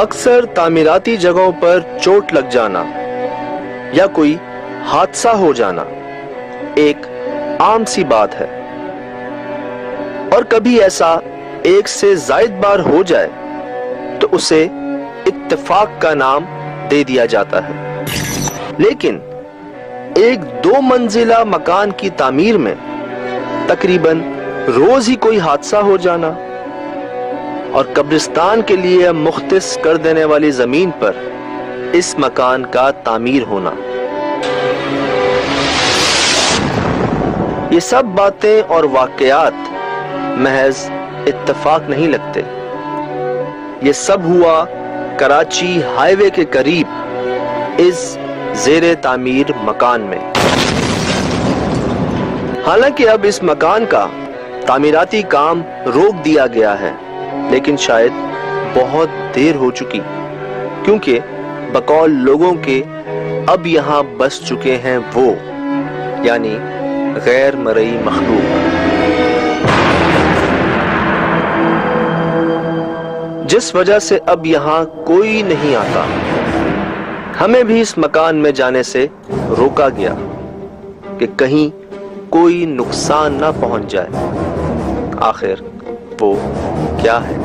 अक्सर तामीराती जगहों पर चोट लग जाना या कोई हादसा हो जाना एक आम सी बात है, और कभी ऐसा एक से ज्यादा बार हो जाए तो उसे इत्तेफाक का नाम दे दिया जाता है। लेकिन एक 2 मंजिला मकान की तामीर में तकरीबन रोज ही कोई हादसा हो जाना और कब्रिस्तान के लिए मुख्तस कर देने वाली जमीन पर इस मकान का तामीर होना, ये सब बातें और वाकयात महज इत्तेफाक नहीं लगते। ये सब हुआ कराची हाईवे के करीब इस ज़ेरे तामीर मकान में। हालांकि अब इस मकान का तामीराती काम रोक दिया गया है, लेकिन शायद बहुत देर हो चुकी, क्योंकि बकौल लोगों के अब यहां बस चुके हैं वो, यानी गैर मरई मखलूक, जिस वजह से अब यहां कोई नहीं आता। हमें भी इस मकान में जाने से रोका गया कि कहीं कोई नुकसान ना पहुंच जाए। आखिर वो क्या है?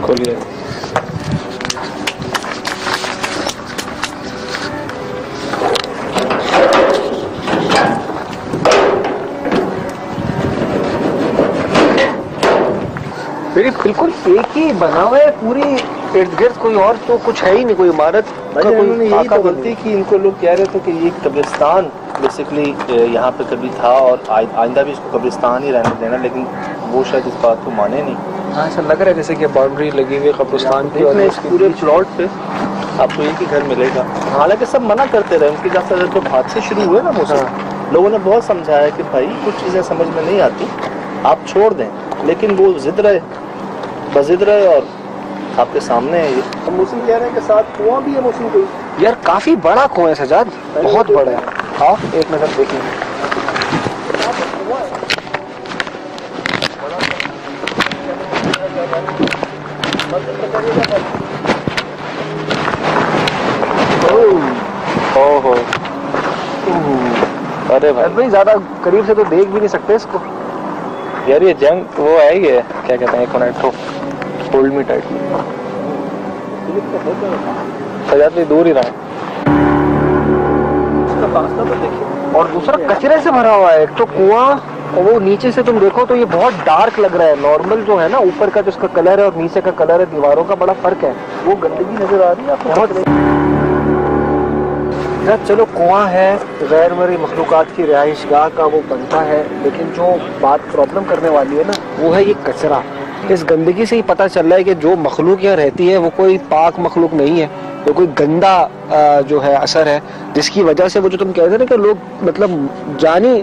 खोलिए। बिल्कुल एक ही बना हुआ है, पूरी इर्द गिर्द कोई और तो कुछ है ही नहीं, कोई इमारत का कोई यही तो गलती की। इनको लोग कह रहे थे कि ये कब्रिस्तान बेसिकली यहाँ पे कभी था और आइंदा भी इसको कब्रिस्तान ही रहने देना, लेकिन वो शायद इस बात को माने नहीं। हाँ, ऐसा लग रहा है जैसे कि बाउंड्री लगी हुई है कब्रिस्तान की और इस पूरे प्लॉट पे आपको एक ही घर मिलेगा। हालांकि सब मना करते रहे, उनकी जब हादसे शुरू हुए ना मौसम, लोगों ने बहुत समझाया कि भाई कुछ चीज़ें समझ में नहीं आती, आप छोड़ दें, लेकिन वो जिद रहे और आपके सामने है ये। तो मौसम कह रहे हैं कि साथ कुआं भी है मौसम कोई। यार काफी बड़ा कुआं है सजाद, बहुत बड़ा है। हाँ, एक नजर देखिए। ओहो, अरे भाई ज्यादा करीब से तो देख भी नहीं सकते इसको। यार ये जंग वो है, ये क्या कहते हैं, कोनेटो होल्ड मी टाइट। सजाद भी दूर ही रहा है, उसका फासला तो देखिए। और दूसरा कचरे से भरा हुआ है। एक तो कुआं, और वो नीचे से तुम देखो तो ये बहुत डार्क लग रहा है। नॉर्मल जो है ना ऊपर का जो उसका कलर है और नीचे का कलर है, दीवारों का बड़ा फर्क है। वो गंदगी नजर आ रही है बहुत। चलो कुआं है, गैर मरई मखलूकात की रिहाइशगाह का वो बनता है, लेकिन जो बात प्रॉब्लम करने वाली है ना वो है ये कचरा। इस गंदगी से ही पता चल रहा है कि जो मखलूक यहाँ रहती है वो कोई पाक मखलूक नहीं है, तो कोई गंदा जो है असर है, जिसकी वजह से वो जो तुम कहते हैं ना कि लोग मतलब जानी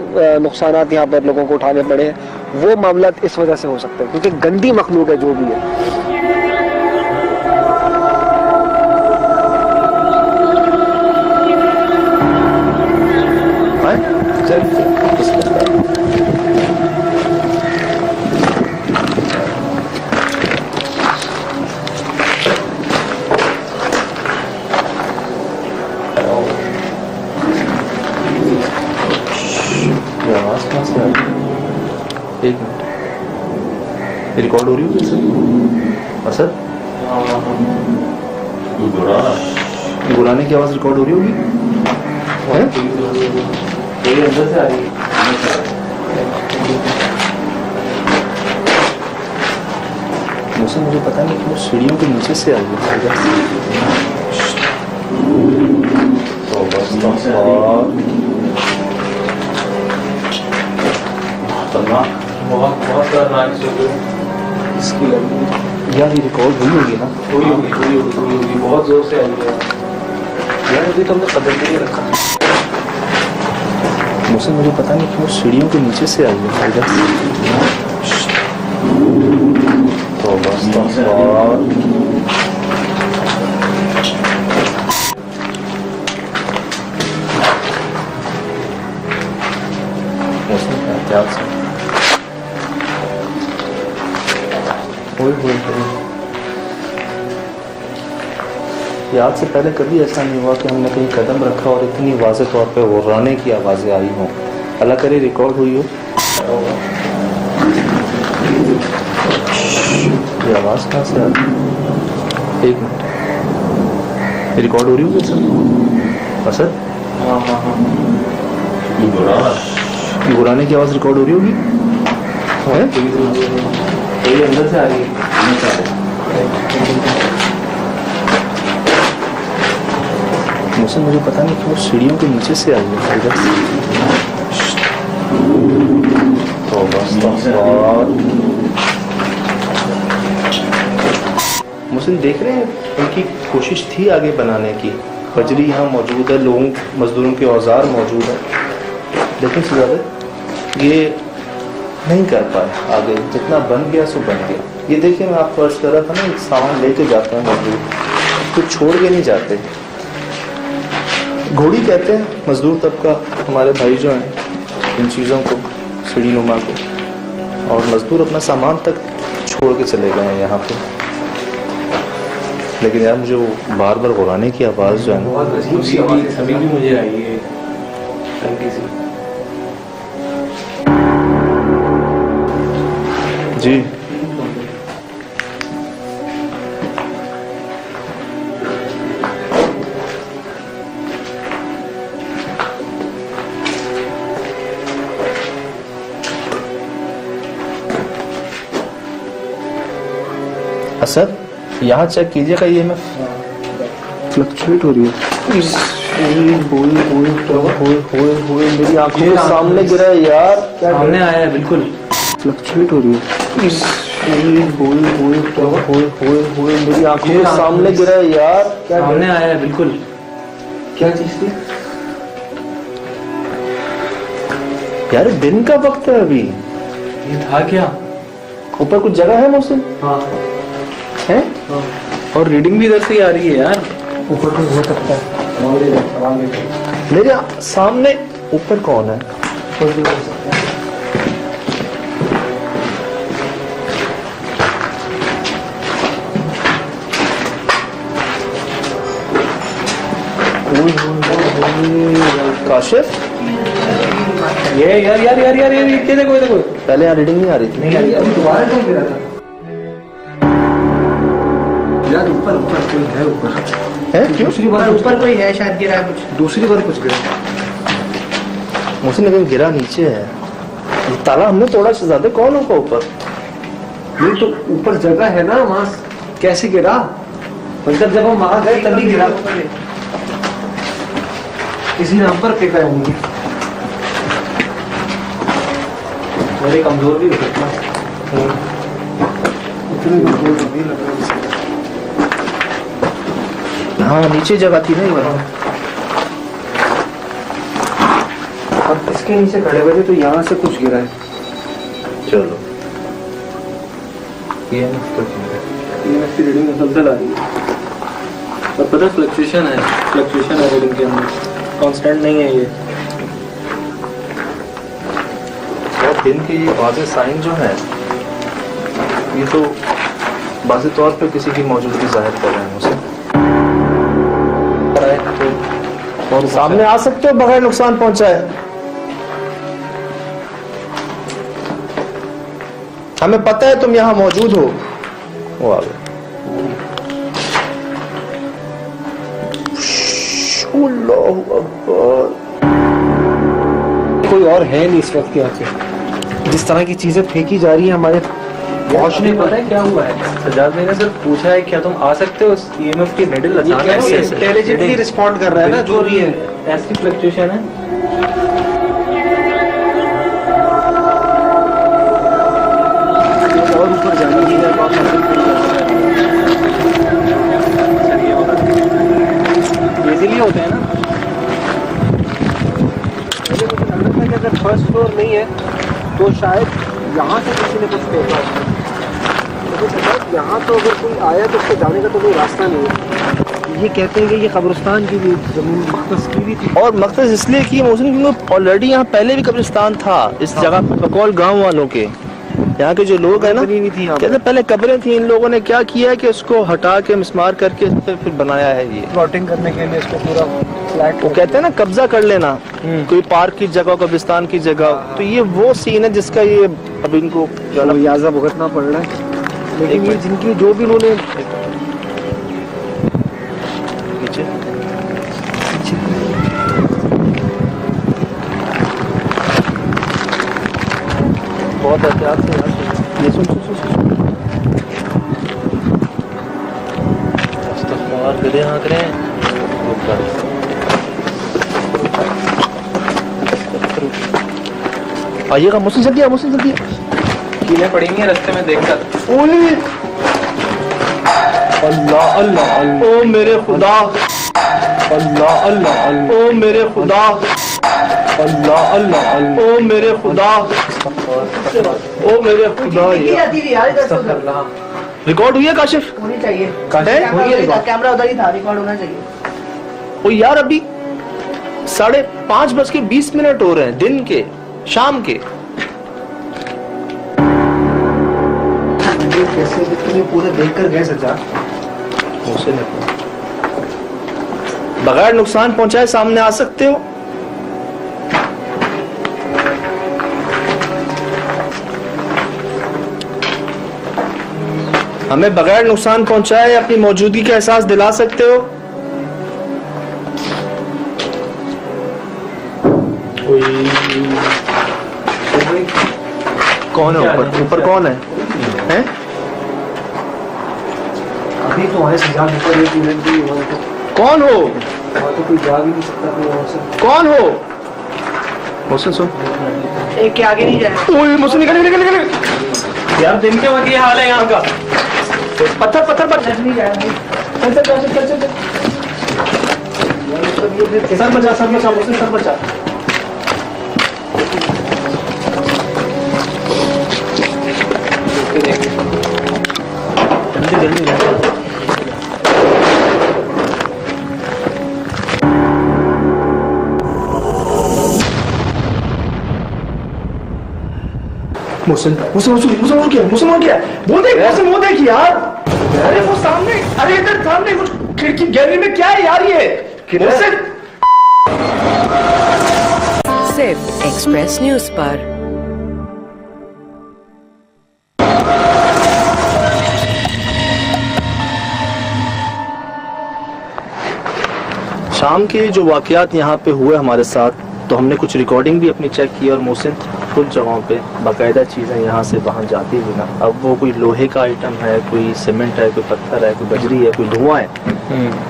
नुकसानात यहाँ पर लोगों को उठाने पड़े हैं, वो मामला इस वजह से हो सकता है, क्योंकि गंदी मखलूक है जो भी है। एक मिनट, रिकॉर्ड हो रही है सर? बुलाने की आवाज रिकॉर्ड हो रही होगी? अंदर से आ रही है। मुझे पता नहीं क्यों सीढ़ियों के नीचे से आई है। तो बस बहुत इसकी लगी यार, ये रिकॉर्ड हुई होगी ना? हुई होगी, बहुत जोर से आई है यार। अभी तो हमने कदम नहीं रखा। मुझे पता नहीं क्यों सीढ़ियों के नीचे से आई है। तो बस ये आज से पहले कभी ऐसा नहीं हुआ कि हमने कहीं कदम रखा और इतनी वाज़ेह तौर पे गुर्राने की आवाज़ें आई हों। अल्लाह करे रिकॉर्ड हुई हो। ये आवाज़ कहाँ से आ रही है? एक मिनट, रिकॉर्ड हो रही होगी सर? असद गुर्राने की आवाज़ रिकॉर्ड हो रही होगी? ये अंदर से आ रही है। मुझसे मुझे पता नहीं क्यों सीढ़ियों के नीचे से आई है इधर से। तो बस मुझसे देख रहे हैं, उनकी कोशिश थी आगे बनाने की। बजरी यहाँ मौजूद है, लोगों मजदूरों के औजार मौजूद है, लेकिन ज़्यादा ये नहीं कर पाए आगे। जितना बन गया सो बन गया। ये देखिए, मैं आपको अर्ज कर रहा था ना, एक सामान लेके जाते हैं मजदूर, कुछ छोड़ के नहीं जाते। घोड़ी कहते हैं मजदूर तबका हमारे भाई जो हैं इन चीज़ों को, सीढ़ी नुमा को, और मजदूर अपना सामान तक छोड़ के चले गए हैं यहाँ पे। लेकिन यार मुझे वो बार बार गुर्राने की आवाज़ जो है ना, बहुत अजीब सी आवाज़ अभी भी मुझे आई है, हल्की सी। जी असद, यहाँ चेक कीजिएगा, ये मैं फ्लक्चुएट हो रही है। मेरी आंखों के सामने गिरा है यार, सामने आया है बिल्कुल, फ्लक्चुएट हो रही है। मेरी आंखों के सामने गिरा है यार, सामने आया है बिल्कुल। क्या चीज थी यार? दिन का वक्त है अभी, ये था क्या? ऊपर कुछ जगह है मुझसे? हाँ है, और रीडिंग भी इधर से ही आ रही है यार। ऊपर कुछ हो सकता है। मेरे सामने ऊपर कौन है? काशिफ, ये यार यार यार यार ये देखो ये देखो। पहले यहाँ रीडिंग नहीं आ रही थी। नहीं यार, दोबारा क्यों गिरा था यार? ऊपर ऊपर कोई है, ऊपर है क्यों? दूसरी बार ऊपर कोई है शायद, गिरा है कुछ, दूसरी बार कुछ गिरा। मुझसे लेकिन गिरा नीचे है। ये ताला हमने तोड़ा शहजादे, कौन होगा ऊपर? नहीं तो ऊपर जगह है ना, वहां कैसे गिरा? मतलब जब हम वहां गए तभी गिरा, किसी ने हम पर फेंका होंगे। मेरे कमजोर भी हो सकता है, इतनी कमजोर नहीं लग रहा। हाँ नीचे जगह थी नहीं बना। अब इसके नीचे खड़े हुए थे तो यहाँ से कुछ गिरा है। चलो ये रीडिंग मुसलसल आ रही है, और पता फ्लक्चुएशन है रीडिंग के अंदर, कांस्टेंट नहीं है ये। और दिन के ये वाज़े साइन जो है, ये तो वाज़े तौर पे किसी की मौजूदगी जाहिर कर रहे हैं मुझे। और सामने आ सकते हो बगैर नुकसान पहुंचाए। हमें पता है तुम यहाँ मौजूद हो। वो आ गए। अल्लाहु अकबर। कोई और है नहीं इस वक्त यहाँ पे। जिस तरह की चीजें फेंकी जा रही है हमारे पहुंचने पर। क्या हुआ है? सजाद ने सिर्फ पूछा है क्या तुम आ सकते हो? ईएमएफ की निडल इंटेलिजेंटली रिस्पॉन्ड कर रहा है ना, जो भी है ऐसी फ्लक्चुएशन है। और ऊपर जाने की इजीली होते हैं ना। मुझे लग रहा था कि अगर फर्स्ट फ्लोर नहीं है तो शायद यहाँ से किसी ने कुछ फेंका। यहाँ तो अगर कोई आया तो उसके जाने का तो कोई रास्ता नहीं है। ये कहते हैं कि ये कब्रिस्तान की भी जमीन मखतस की भी थी, और मकसद इसलिए कि क्योंकि ऑलरेडी यहाँ पहले भी कब्रिस्तान था इस जगह पर, बकौल गांव वालों के। यहाँ के जो लोग हैं ना, बनी हुई थी यहाँ पे। कहते पहले कब्रें थी, इन लोगों ने क्या किया है कि उसको हटा के मिसमार करके इस पे फिर बनाया है ये। प्लॉटिंग करने के लिए इसको पूरा फ्लैट वो कहते हैं ना कब्जा कर लेना, कोई पार्क की जगह, कब्रिस्तान की जगह, तो ये वो सीन है जिसका ये अब इनको लिहाजा भुगतना पड़ रहा है। लेकिन ये जिनकी जो भी उन्होंने नीचे बहुत एहतियात से यार। ये सुन सुन सुन सुन अस्तगफार, गधे हाँक रहे हैं। आइएगा मुझसे जल्दी, मुझसे जल्दी। कीलें पड़ी हुई हैं रास्ते में देखकर। ओए अल्लाह अल्लाह अल्लाह, ओ मेरे खुदा, अल्लाह अल्लाह अल्लाह, ओ मेरे खुदा, अल्लाह अल्लाह अल्लाह, ओ मेरे खुदा, ओ मेरे खुदा। रिकॉर्ड हुई है काशिफ? होनी चाहिए। है? कैमरा उधर ही था, रिकॉर्ड होना चाहिए। ओ यार अभी 5:20 हो रहे हैं दिन के, शाम के। कैसे तुमने पूरे देखकर गए सच्चा? बगैर नुकसान पहुंचाए सामने आ सकते हो? हमें बगैर नुकसान पहुंचाए अपनी मौजूदगी का एहसास दिला सकते हो? कौन है ऊपर? ऊपर कौन है? हैं? अभी तो वहाँ से जा ऊपर एक मिनट भी हुआ तो कौन हो? वहाँ तो कोई जा भी नहीं सकता कोई वहाँ से। कौन हो? मुझसे सुन। एक के आगे नहीं जाए। ओए मुझसे निकल निकल निकल। यार दिन के वक्त ये हाल है यहाँ का। पत्थर पत्थर पत्थर। नहीं जाएगा। चल चल चल चल चल चल। सर बचा मुझसे सर बचा। जल्दी जल्दी जल्दी। मुसलमान क्या वो देख यार। अरे वो सामने, अरे इधर सामने कुछ खिड़की गैलरी में क्या है यार ये? सिर्फ एक्सप्रेस न्यूज पर। शाम के जो वाकयात यहाँ पे हुए हमारे साथ, तो हमने कुछ रिकॉर्डिंग भी अपनी चेक की और मोहसिन कुछ जगहों पे बाकायदा चीज़ें यहाँ से वहाँ जाती हुई ना, अब वो कोई लोहे का आइटम है, कोई सीमेंट है, कोई पत्थर है, कोई बजरी है, कोई धुआं है,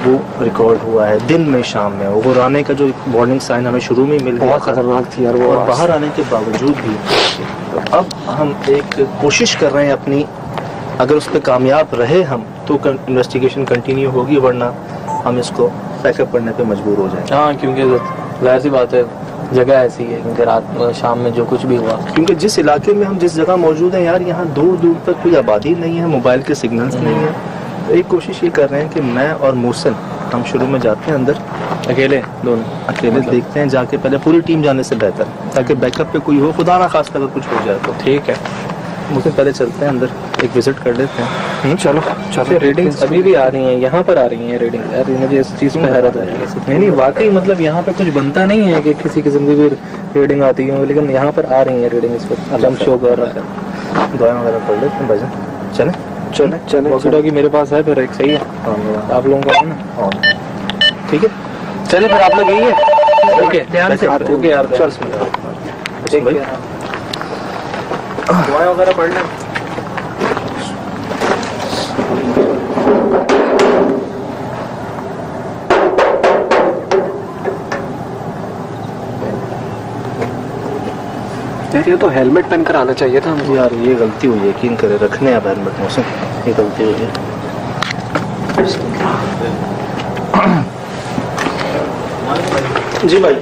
वो रिकॉर्ड हुआ है दिन में, शाम में। वो आने का जो वार्निंग साइन हमें शुरू में मिल गया, बहुत खतरनाक थी यार वो। और बाहर आने के बावजूद भी तो अब हम एक कोशिश कर रहे हैं अपनी, अगर उस पर कामयाब रहे हम तो इन्वेस्टिगेशन कंटिन्यू होगी, वरना हम इसको पैकअप करने पे मजबूर हो जाएंगे। हाँ, क्योंकि जाहिर सी बात है जगह ऐसी है, क्योंकि रात शाम में जो कुछ भी हुआ, क्योंकि जिस इलाके में हम जिस जगह मौजूद हैं यार, यहाँ दूर दूर तक कोई आबादी नहीं है, मोबाइल के सिग्नल्स नहीं है। तो एक कोशिश ये कर रहे हैं कि मैं और मोहसिन हम शुरू में जाते हैं अंदर अकेले दोनों, अकेले देखते हैं जाके, पहले पूरी टीम जाने से बेहतर, ताकि बैकअप पे कोई हो, खुदा ना खास्ता अगर कुछ हो जाए तो। ठीक है, मुझसे पहले चलते हैं अंदर, एक विजिट कर लेते हैं। चलो चलो। रीडिंग्स अभी भी आ रही हैं, यहाँ पर आ रही हैं रीडिंग। यार मुझे इस चीज़ पे हैरत है। नहीं वाकई मतलब यहाँ पे कुछ बनता नहीं है कि किसी किस्म की भी रीडिंग आती है, लेकिन यहाँ पर आ रही है रीडिंग। इस पर जंप शो कर रहा है, दुआएं वगैरह पढ़ लेते हैं भजन। चले चले चले वॉकी टॉकी मेरे पास है, फिर एक सही है आप लोगों का है ना। हाँ ठीक है, चले फिर आप लोग यही है। ओके ध्यान से, ओके यार चल ठीक है, दुआएं वगैरह पढ़ लें। ये तो हेलमेट पहनकर आना चाहिए था जी यार, ये गलती हुई, यकीन करे, रखने अब हेलमेट मौसम, ये गलती हुई है। जी भाई,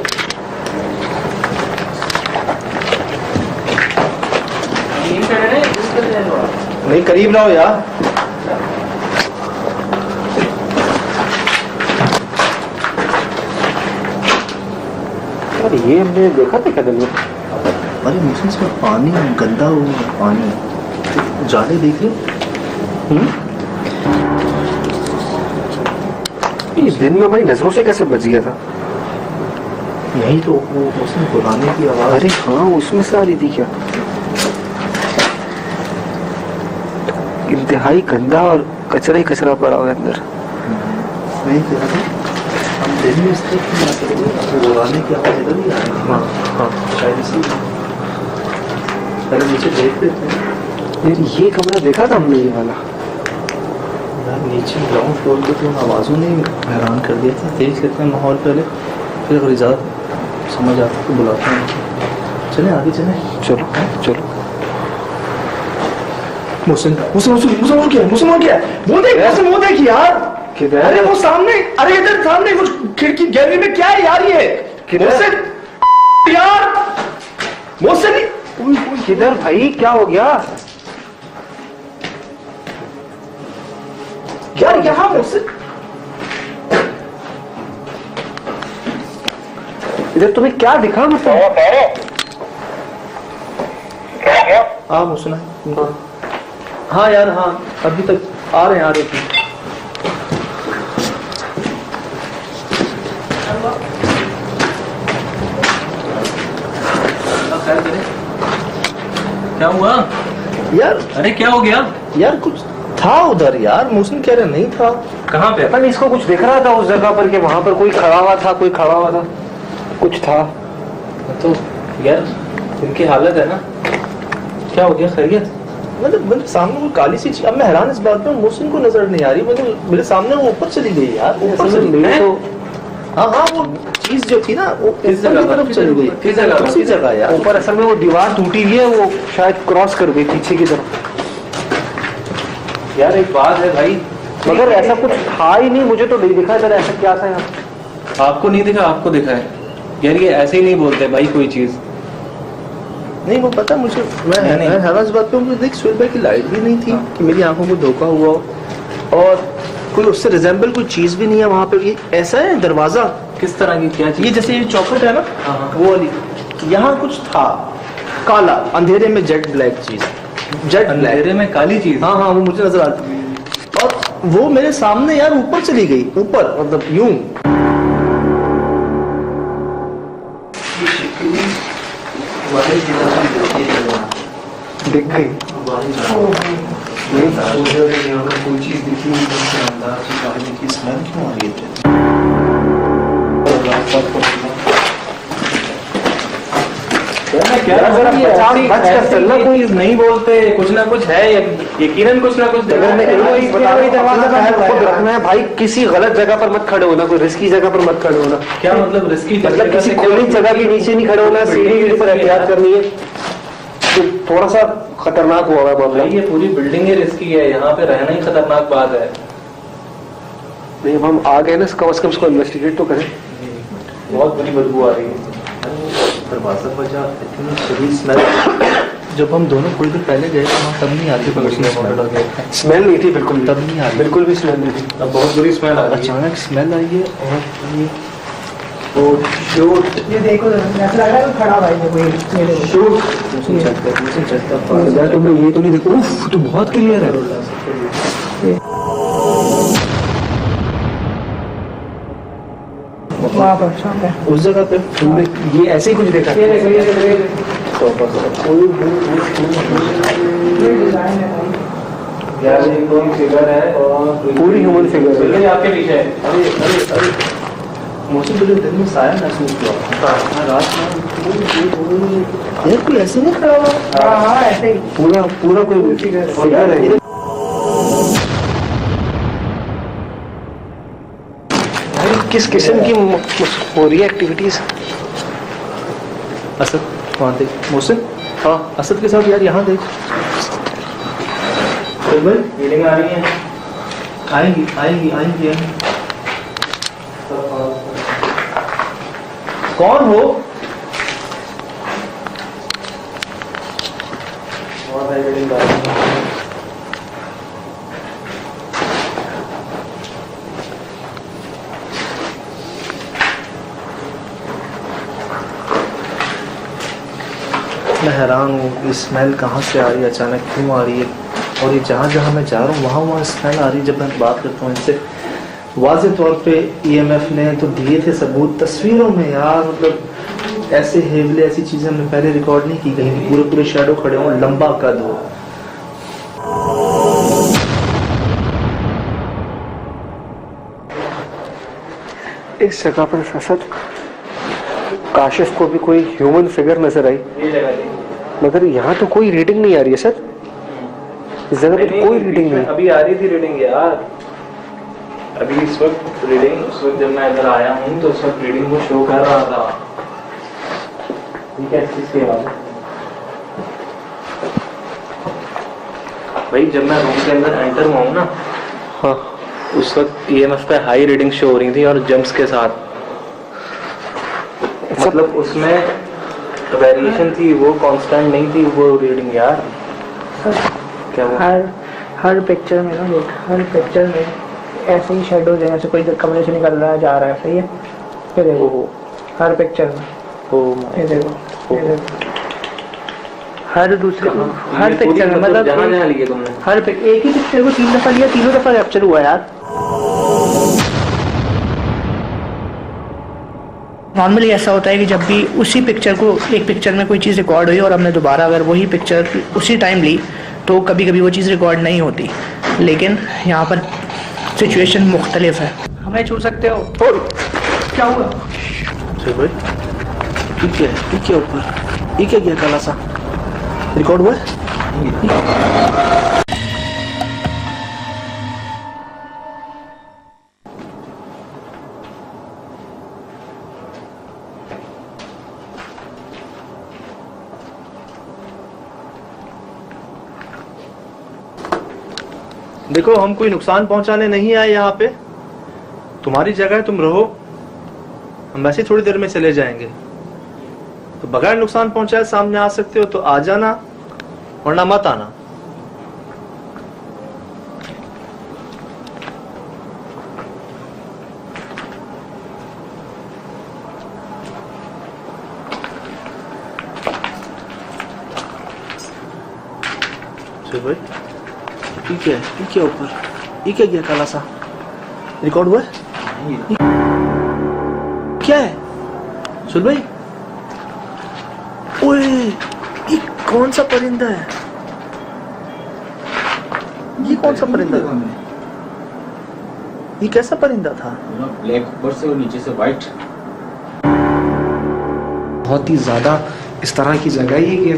नहीं करीब लाओ यार। ये हमने देखा था क्या दिन में? अरे मुझे इसमें पानी गंदा हुआ पानी जाले देख रहे ये दिन में भाई नजरों से कैसे बच गया था? यही तो वो उसने बुलाने की आवाज। अरे हाँ, उसमें से आ रही थी क्या? इंतहाई गंदा और कचरा ही कचरा पड़ा हुआ है अंदर। नहीं कह रहा था हम दिन में इसलिए क्यों ना करेंगे, बुलाने की आवाज इधर ही आ रही है। हाँ हाँ, शायद इसीलिए पहले नीचे देख लेते हैं। यार ये कमरा देखा था हमने, ये वाला। यार नीचे ग्राउंड फ्लोर पे तो आवाज़ों ने हैरान कर दिया था। देख लेते हैं माहौल पहले, फिर अगर इजाज़त समझ आता तो बुलाते हैं। चले आगे चले। चलो चलो। मुहसिन मुहसिन मुहसिन मुहसिन हो गया, मुहसिन हो गया। वो देख मुहसिन, वो देख यार। किधर? अरे वो सामने, अरे इधर सामने कुछ खिड़की गैलरी में क्या है यार ये? किधर? मुहसिन यार, मुहसिन किधर भाई, क्या हो गया? यार यहाँ मुहसिन। इधर तुम्हें क्या दिखा? मतलब हाँ मुहसिन, हाँ यार हाँ, अभी तक आ रहे थे। क्या हुआ? यार अरे क्या हो गया? यार कुछ था उधर यार, मुहसिन कह रहे नहीं था। कहाँ पे? पता नहीं, इसको कुछ दिख रहा था उस जगह पर कि वहां पर कोई खड़ा हुआ था, कोई खड़ा हुआ था, कुछ था। तो यार इनकी हालत है ना, क्या हो गया? खैरियत? मतलब सामने वो काली सी चीज। अब मैं हैरान इस बात पे, मुहसिन को नजर नहीं आ रही। मतलब मेरे सामने वो ऊपर चली गई यार, ऊपर चली गई। तो हाँ हाँ, वो चीज जो थी ना वो किस जगह ऊपर की तरफ चली गई। किस जगह? उसी जगह यार। ऊपर असल में वो दीवार टूटी हुई है, वो शायद क्रॉस कर गई पीछे की तरफ। यार एक बात है भाई, मगर ऐसा कुछ था ही नहीं, मुझे तो नहीं दिखा था ऐसा क्या था यहाँ। आपको नहीं दिखा? आपको दिखा है यार, ये ऐसे ही नहीं बोलते भाई कोई चीज। नहीं वो पता मुझे, मैं हैरान इस बात पे, मुझे देख सुहेल भाई की लाइट भी नहीं थी कि मेरी आंखों को धोखा हुआ हो, और कोई उससे रिजेंबल कोई चीज भी नहीं है वहां पे। ये ऐसा है दरवाजा, किस तरह की क्या चीज? ये जैसे ये चौखट है ना, हाँ। वो वाली, यहाँ कुछ था काला, अंधेरे में जेट ब्लैक चीज, जेट अंधेरे ब्लैक। में काली चीज? हाँ हाँ, वो मुझे नजर आती, और वो मेरे सामने यार ऊपर चली गई, ऊपर मतलब यूं। दिख गई। कोई चीज दिखी नहीं, स्मेल क्यों आ रही है? कोई नहीं बोलते, कुछ ना कुछ है, यकीनन कुछ ना कुछ। रखना है भाई, किसी गलत जगह पर मत खड़े होना, कोई रिस्की जगह पर मत खड़े होना। क्या मतलब रिस्की? मतलब किसी खुली जगह के नीचे नहीं खड़े होना, सीढ़ी के ऊपर एहतियात करनी है। तो थोड़ा सा खतरनाक हुआ है मामला। ये पूरी बिल्डिंग ही रिस्की है, यहाँ पे रहना ही खतरनाक बात है। नहीं, अब हम आ गए ना, कम से कम इसको इन्वेस्टिगेट तो करें। बहुत बुरी बदबू आ रही है। दरवाजा बजा, इतनी शदीद स्मेल। जब हम दोनों थोड़ी देर पहले गए थे वहाँ तब नहीं आती, स्मेल नहीं थी बिल्कुल, तब नहीं आ रही, बिल्कुल भी स्मेल नहीं थी। अब बहुत बुरी स्मेल आ रही है। अचानक स्मेल आई है। और ये ये देखो, ऐसा लग रहा है कोई खड़ा भाई है, कोई मेरे को। यार तुम लोग ये तो नहीं देखो, उफ, तो बहुत क्लियर है। वहाँ पर सामने उस जगह पे तुमने ये ऐसे ही कुछ देखा? ये देखो, ये देखो, ये देखो। ये डिजाइन है भाई। यार ये कोई फिगर है और पूरी ह्यूमन फिगर है। बिल्कुल आपके पीछे है। अरे अरे अरे, मौसम को जो दिन में साया महसूस हुआ रात में, यार कोई ऐसे नहीं खड़ा हुआ। हाँ हाँ, ऐसे ही। पूरा पूरा कोई फिगर है। किस किस्म की हो रही है एक्टिविटीज? असद वहाँ देख, मोहसिन हाँ असद के साथ यार यहाँ देख। फीलिंग आ रही है। आएंगी आएंगी आएंगी। कौन हो? बहुत है फीलिंग आ रही है। मैं हैरान हूँ कि स्मेल कहाँ से आ रही है, अचानक क्यों आ रही है। और ये जहाँ जहाँ मैं जा रहा हूँ वहाँ स्मेल आ रही है। जब मैं बात करता हूँ इनसे, वाज़े तौर पे ईएमएफ ने तो दिए थे सबूत तस्वीरों में यार, मतलब ऐसे हेवले ऐसी चीज़ें हमने पहले रिकॉर्ड नहीं की कहीं। पूरे पूरे शैडो खड़े हों, लंबा कद हो। इस जगह पर ससद काशिफ को भी कोई ह्यूमन फिगर नजर आई, मगर यहाँ तो कोई रीडिंग नहीं आ रही है सर। इस जगह पर कोई रीडिंग नहीं। अभी आ रही थी रीडिंग यार, अभी इस वक्त रीडिंग, उस वक्त जब मैं इधर आया हूँ तो उस वक्त रीडिंग को शो कर रहा था। ठीक है, इस चीज के बाद भाई जब मैं रूम के अंदर एंटर हुआ हूँ ना, हाँ, उस वक्त ईएमएफ पे हाई रीडिंग शो हो रही थी और जंप्स के साथ, मतलब उसमें वेरिएशन थी, वो कांस्टेंट नहीं थी वो रीडिंग यार। क्या वो हर पिक्चर में ना देख, हर पिक्चर में ऐसे ही शेडोज है, जैसे कोई कमरे से निकल रहा है जा रहा है, सही है। ये देखो हर पिक्चर में, ये देखो, ये देखो हर दूसरे, हर पिक्चर में, मतलब जहाँ जहाँ लिए तुमने, हर एक ही पिक्चर को 3 दफा लिया, तीनों दफा कैप्चर हुआ यार। नॉर्मली ऐसा होता है कि जब भी उसी पिक्चर को, एक पिक्चर में कोई चीज़ रिकॉर्ड हुई और हमने दोबारा अगर वही पिक्चर उसी टाइम ली तो कभी कभी वो चीज़ रिकॉर्ड नहीं होती, लेकिन यहाँ पर सिचुएशन मुख्तलिफ है। हमें छू सकते हो। क्या हुआ? भाई ठीक है ऊपर ये क्या गया काला सा रिकॉर्ड हुआ है? देखो हम कोई नुकसान पहुंचाने नहीं आए यहाँ पे, तुम्हारी जगह है, तुम रहो, हम वैसे ही थोड़ी देर में चले जाएंगे। तो बगैर नुकसान पहुंचाए सामने आ सकते हो तो आ जाना, वरना मत आना। भाई ठीक है ऊपर ये क्या गया काला सा रिकॉर्ड हुआ है? क्या है सुन भाई? ओए ये कौन सा परिंदा है? ये कौन सा परिंदा था? ये कैसा परिंदा था? ब्लैक ऊपर से और नीचे से व्हाइट। बहुत ही ज्यादा इस तरह की जगह ही कि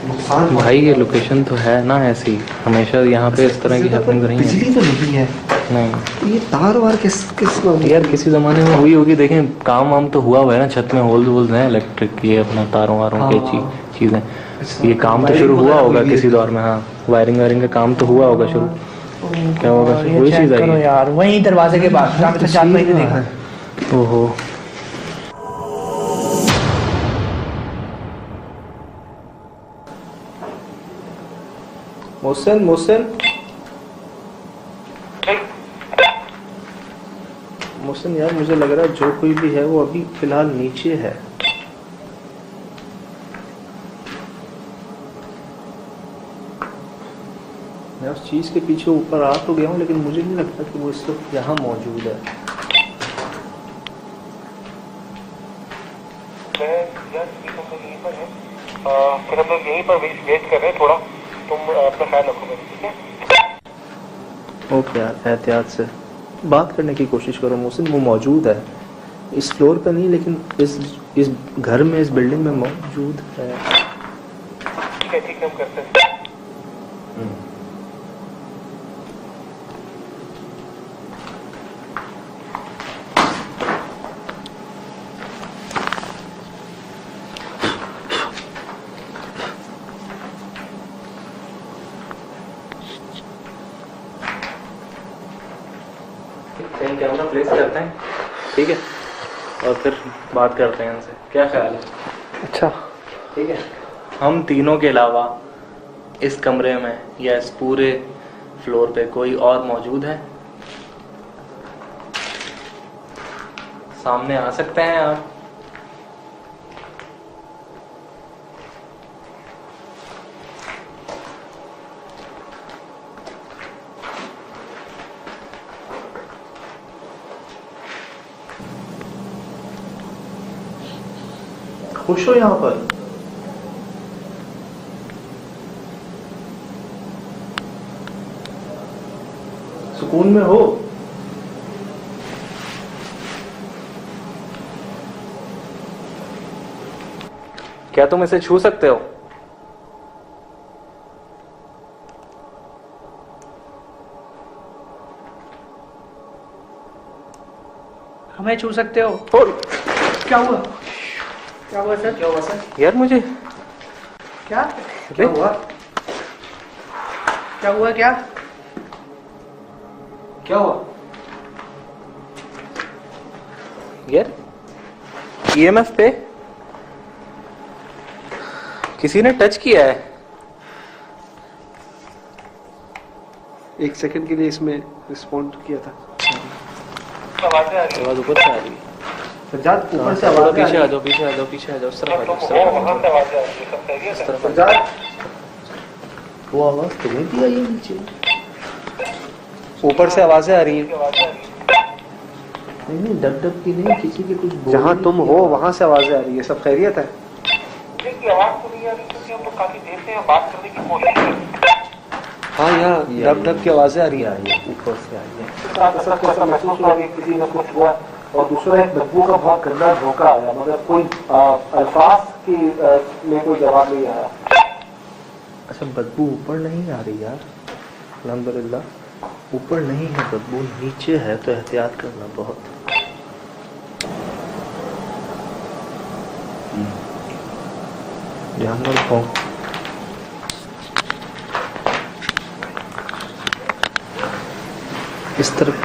नुकसान। भाई ये लोकेशन तो है ना ऐसी, हमेशा यहाँ पे इस तरह की हैपनिंग रही है। बिजली तो नहीं है, नहीं ये तार वार किस यार किसी जमाने में हुई होगी, देखें काम वाम तो हुआ हुआ है ना, छत में होल्स वोल्स हैं इलेक्ट्रिक, ये अपना तारों वारों की चीजें, ये काम तो शुरू हुआ होगा किसी दौर में। हाँ वायरिंग वायरिंग का काम तो हुआ होगा शुरू। क्या होगा वही चीज है यार, वहीं दरवाजे के पास जहाँ पे 4 महीने देखा। ओहो मोहसिन मोहसिन यार मुझे लग रहा है जो कोई भी है वो अभी फिलहाल नीचे है। मैं उस चीज के पीछे ऊपर आ तो गया हूँ, लेकिन मुझे नहीं लगता कि वो इस वक्त यहाँ मौजूद है। फिर हम लोग यहीं पर वेट कर रहे हैं थोड़ा, तुम अपना ख्याल रखो, ठीक है? ओके यार एहतियात से बात करने की कोशिश करो मोहसिन, वो मौजूद है इस फ्लोर पे नहीं, लेकिन इस घर में, इस बिल्डिंग में मौजूद है। ठीक है हम करते हैं। कैमरा प्लेस करते हैं, ठीक है, और फिर बात करते हैं इनसे, क्या ख्याल है? अच्छा ठीक है। हम तीनों के अलावा इस कमरे में या इस पूरे फ्लोर पे कोई और मौजूद है? सामने आ सकते हैं आप? खुश हो यहाँ पर? सुकून में हो? क्या तुम इसे छू सकते हो? हमें छू सकते हो? क्या हुआ? क्या हुआ सर? क्या हुआ सर? यार मुझे क्या क्या हुआ? क्या हुआ? क्या क्या हुआ? यार ईएमएफ पे किसी ने टच किया है। एक सेकंड के लिए इसमें रिस्पॉन्ड किया था। आवाज ऊपर से आ रही है। सज्जाद ऊपर से थोड़ा आवाज पीछे आ जाओ, पीछे आ जाओ, पीछे आ जाओ, उस तरफ आ जाओ, उस तरफ। सज्जाद वो आवाज तुम्हें भी आई है नीचे? ऊपर से आवाजें आ रही हैं। नहीं डब डब की नहीं, किसी के कुछ बोलने जहाँ तुम की हो वहां से आवाजें आ रही है। सब खैरियत है? हाँ यहाँ डब डब की आवाजें आ रही है। ऊपर से आई है। ऐसा महसूस हुआ कि किसी ने कुछ हुआ और दूसरा एक बदबू का बहुत गंदा धोखा आया, मगर कोई अल्फाज की में कोई जवाब नहीं आया। अच्छा बदबू ऊपर नहीं आ रही यार, अल्हम्दुलिल्लाह ऊपर नहीं है बदबू, नीचे है, तो एहतियात करना बहुत। जानवर भौंक इस तरफ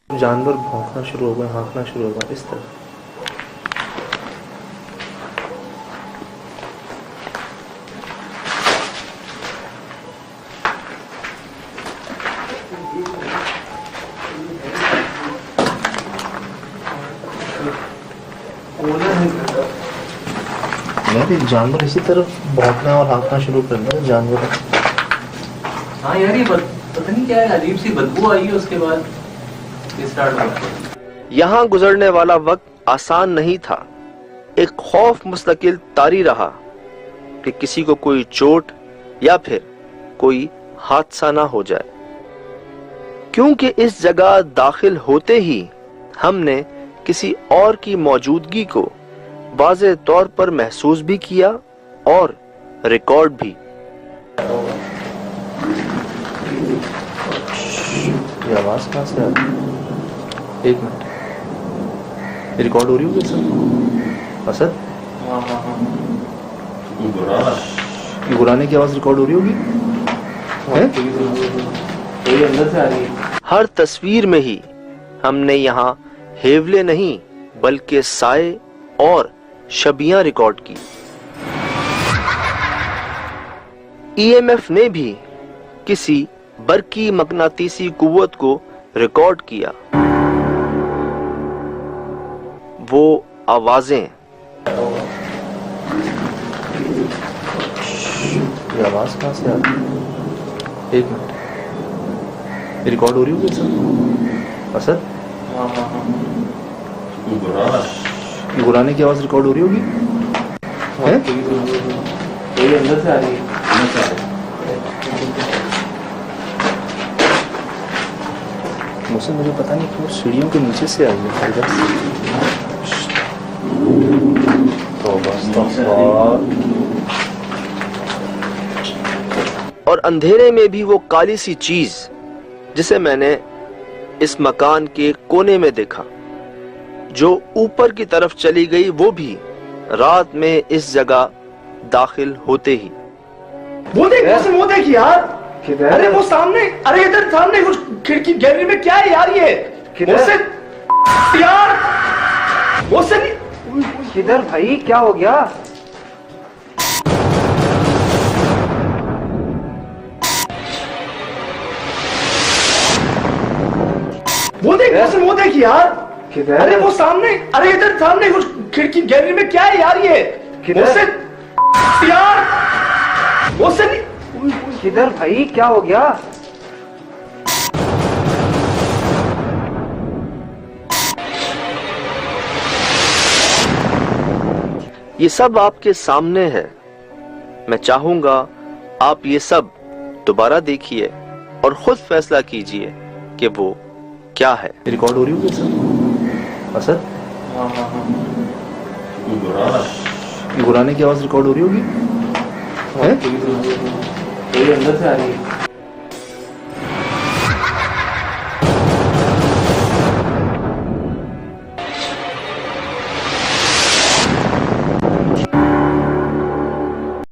जानवर भौंकना शुरू हो गए, हाँकना शुरू हो गया इस तरह। यार जानवर इसी तरह भौंकना और हाँकना शुरू कर दिया जानवर। हाँ यार ये पता नहीं क्या है, अजीब सी बदबू आई है, उसके बाद ये स्टार्ट हुआ। यहाँ गुजरने वाला वक्त आसान नहीं था। एक खौफ मुस्तकिल तारी रहा कि किसी को कोई चोट या फिर कोई हादसा ना हो जाए, क्योंकि इस जगह दाखिल होते ही हमने किसी और की मौजूदगी को वाज़े तौर पर महसूस भी किया और रिकॉर्ड भी। ये आवाज कहाँ से आ रही है? एक मिनट, रिकॉर्ड हो रही होगी सर? असद गुराने की आवाज रिकॉर्ड हो रही होगी? ये अंदर से आ रही है। हर तस्वीर में ही हमने यहाँ हेवले नहीं बल्कि साए और शबियां रिकॉर्ड की। ईएमएफ ने भी किसी बरकी मकनातीसी कुव्वत को रिकॉर्ड किया। वो आवाजें, ये आवाज कहाँ से आ रही है? एक मिनट, रिकॉर्ड हो रही होगी सर? असद गुराने की आवाज रिकॉर्ड हो रही होगी? ये अंदर से आ रही है। मुझसे मुझे पता नहीं क्यों सीढ़ियों के नीचे से आई है इधर से। तो बस और अंधेरे में भी वो काली सी चीज जिसे मैंने इस मकान के कोने में देखा, जो ऊपर की तरफ चली गई, वो भी रात में इस जगह दाखिल होते ही। वो देख यार, अरे वो सामने, अरे इधर सामने कुछ खिड़की गैलरी में क्या है यार? ये किधर यार? वो से किधर भाई, क्या हो गया? वो देख यार, किधर? अरे वो सामने, अरे इधर सामने कुछ खिड़की गैलरी में क्या है यार? ये किधर यार? वो से किधर भाई, क्या हो गया? ये सब आपके सामने है। मैं चाहूंगा आप ये सब दोबारा देखिए और खुद फैसला कीजिए कि वो क्या है। रिकॉर्ड हो रही होगी असद? गुराने की आवाज रिकॉर्ड हो रही होगी? अंदर से आ रही है।